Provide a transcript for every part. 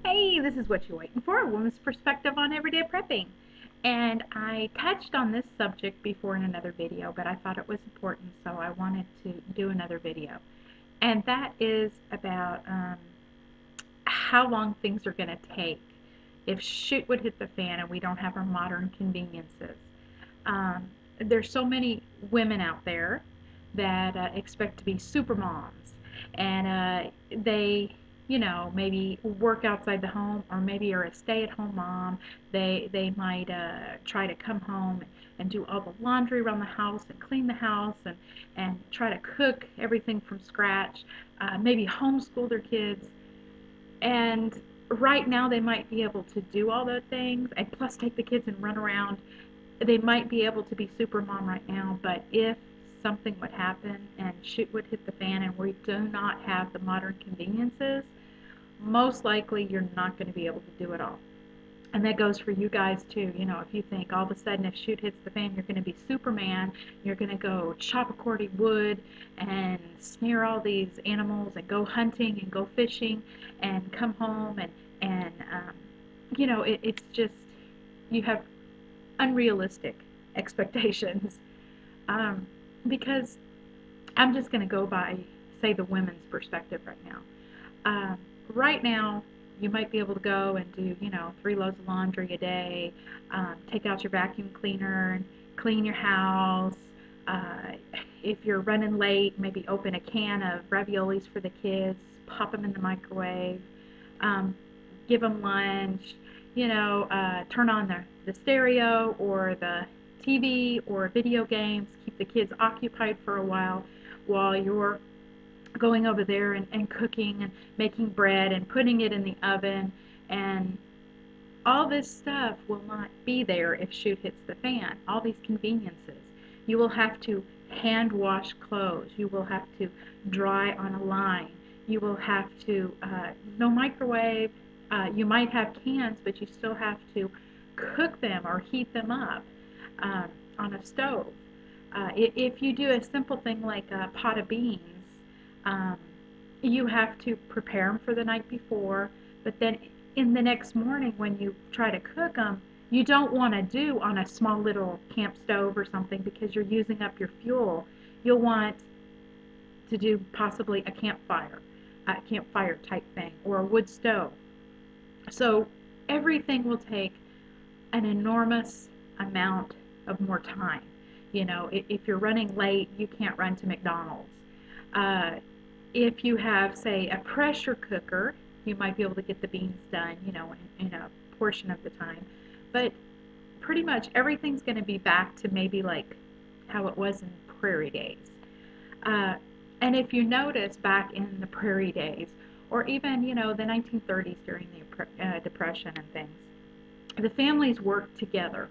Hey, this is what you're waiting for, a woman's perspective on everyday prepping. And I touched on this subject before in another video, but I thought it was important, so I wanted to do another video. And that is about how long things are going to take if shit would hit the fan and we don't have our modern conveniences. Um, there's so many women out there that expect to be super moms, and they maybe work outside the home, or maybe are a stay-at-home mom. They might try to come home and do all the laundry around the house and clean the house and try to cook everything from scratch. Maybe homeschool their kids, and right now they might be able to do all those things and plus take the kids and run around. They might be able to be super mom right now, but if something would happen and shit would hit the fan and we do not have the modern conveniences, most likely you're not going to be able to do it all. And that goes for you guys too. If you think all of a sudden if shit hits the fan, you're going to be Superman, you're going to go chop a cord of wood and snare all these animals and go hunting and go fishing and come home and it's just, you have unrealistic expectations. um, because I'm just going to go by, say, the women's perspective right now. Um, right now, you might be able to go and do, 3 loads of laundry a day, take out your vacuum cleaner and clean your house. Uh, if you're running late, maybe open a can of raviolis for the kids, pop them in the microwave, um, give them lunch, turn on the stereo or the TV or video games, keep the kids occupied for a while you're going over there and cooking and making bread and putting it in the oven. And all this stuff will not be there if shoot hits the fan. All these conveniences. You will have to hand wash clothes. You will have to dry on a line. You will have to, no microwave. You might have cans, but you still have to cook them or heat them up um, on a stove. If you do a simple thing like a pot of beans, um, you have to prepare them for the night before, but then in the next morning when you try to cook them, you don't want to do on a small little camp stove or something because you're using up your fuel. You'll want to do possibly a campfire type thing, or a wood stove. So everything will take an enormous amount of more time. If you're running late, you can't run to McDonald's. Uh, if you have, say, a pressure cooker, you might be able to get the beans done, in a portion of the time. But pretty much everything's going to be back to maybe like how it was in prairie days. Uh, and if you notice back in the prairie days, or even, the 1930s during the Depression and things, the families worked together.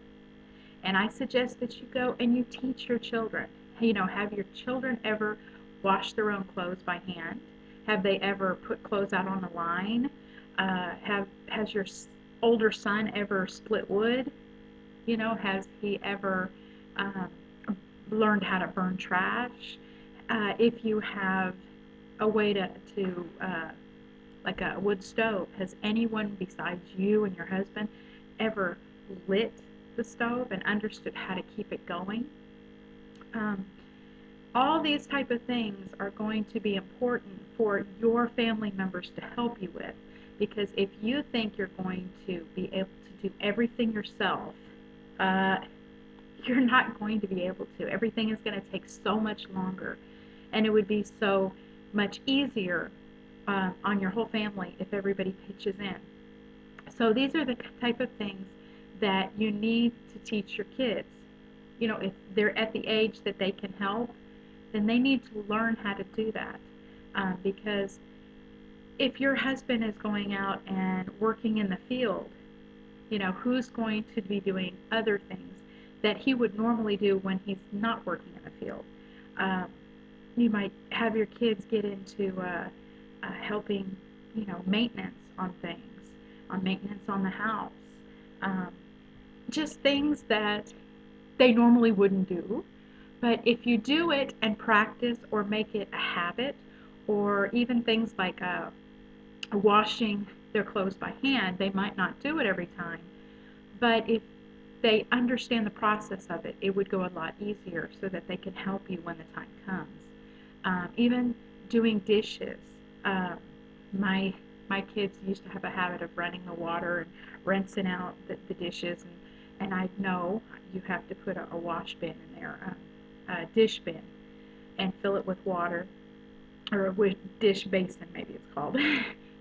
And I suggest that you go and you teach your children. Have your children ever washed their own clothes by hand? Have they ever put clothes out on the line? Has your older son ever split wood? Has he ever um, learned how to burn trash? If you have a way to like a wood stove, has anyone besides you and your husband ever lit the stove and understood how to keep it going? Um, all these type of things are going to be important for your family members to help you with, because if you think you're going to be able to do everything yourself, uh, you're not going to be able to. Everything is going to take so much longer, and it would be so much easier on your whole family if everybody pitches in. So these are the type of things that you need to teach your kids. If they're at the age that they can help, then they need to learn how to do that. Because if your husband is going out and working in the field, who's going to be doing other things that he would normally do when he's not working in the field? Um, you might have your kids get into helping, maintenance on things, on maintenance on the house. Um, just things that they normally wouldn't do. But if you do it and practice or make it a habit, or even things like washing their clothes by hand. They might not do it every time, but if they understand the process of it, it would go a lot easier so that they can help you when the time comes. Even doing dishes. Uh, my my kids used to have a habit of running the water and rinsing out the dishes, and I know you have to put a wash bin in there, a dish bin, and fill it with water, or a dish basin maybe it's called.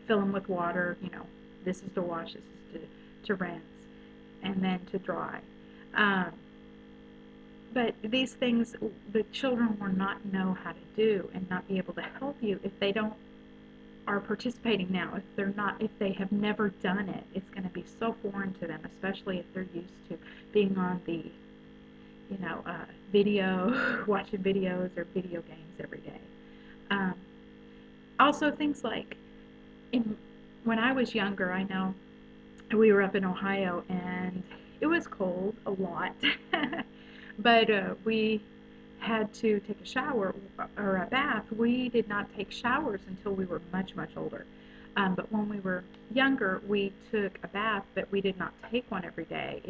Fill them with water, this is to wash, this is to rinse, and then to dry. Um, but these things the children will not know how to do and not be able to help you if they don't are participating now. If they have never done it, it's going to be so foreign to them, especially if they're used to being on the, video, watching videos or video games every day. Um, Also, things like when I was younger, I know we were up in Ohio and it was cold a lot, but we had to take a shower or a bath. We did not take showers until we were much, much older. But when we were younger, we took a bath, but we did not take one every day.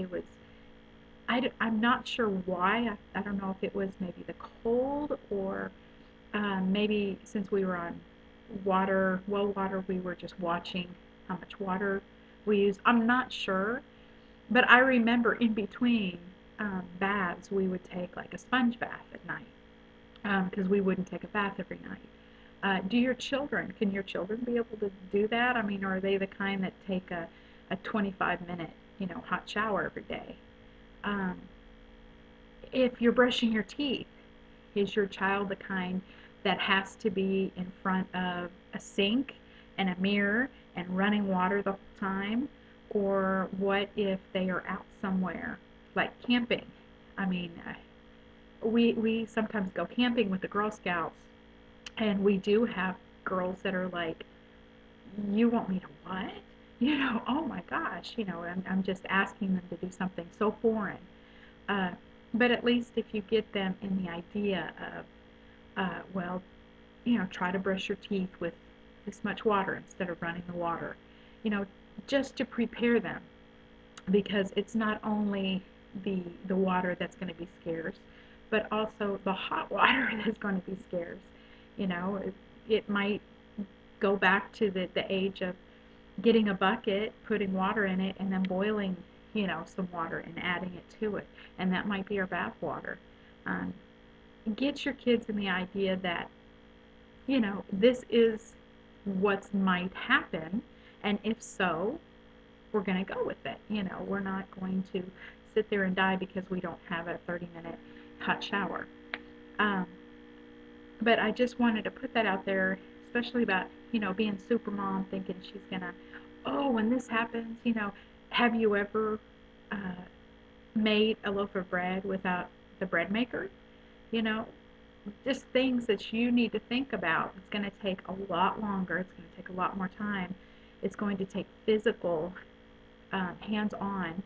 I'm not sure why. I don't know if it was maybe the cold or maybe since we were on well water, we were just watching how much water we used. I'm not sure, but I remember in between baths, we would take like a sponge bath at night because we wouldn't take a bath every night. Can your children be able to do that? I mean, are they the kind that take a 25-minute, hot shower every day? Um, if you're brushing your teeth, is your child the kind that has to be in front of a sink and a mirror and running water the whole time? Or what if they are out somewhere, like camping? I mean, we sometimes go camping with the Girl Scouts, and we do have girls that are like, you want me to what? Oh my gosh, I'm just asking them to do something so foreign. Uh, but at least if you get them in the idea of, well, try to brush your teeth with this much water instead of running the water, just to prepare them, because it's not only the water that's going to be scarce, but also the hot water that's going to be scarce. It might go back to the age of getting a bucket, putting water in it, and then boiling, some water and adding it to it, and that might be our bath water. Um, get your kids in the idea that, this is what might happen, and if so, we're going to go with it. We're not going to sit there and die because we don't have a 30-minute hot shower. But I just wanted to put that out there, especially about, being super mom, thinking she's going to, oh, when this happens, have you ever uh, made a loaf of bread without the bread maker? You know, just things that you need to think about. It's going to take a lot longer. It's going to take a lot more time. It's going to take physical, hands-on.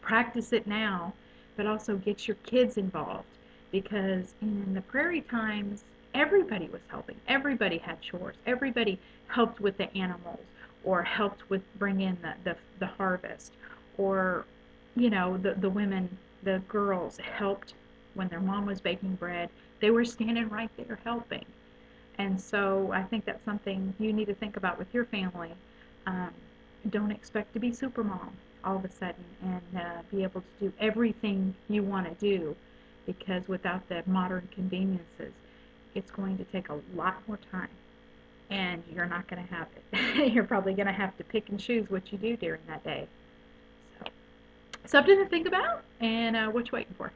Practice it now, but also get your kids involved, because in the prairie times, everybody was helping. Everybody had chores. Everybody helped with the animals, or helped with bring in the harvest, or the women, the girls helped when their mom was baking bread. They were standing right there helping. And so I think that's something you need to think about with your family. Um, don't expect to be super mom all of a sudden and be able to do everything you want to do, because without the modern conveniences, it's going to take a lot more time, and you're not going to have it. You're probably going to have to pick and choose what you do during that day. So, something to think about, and what you waiting for?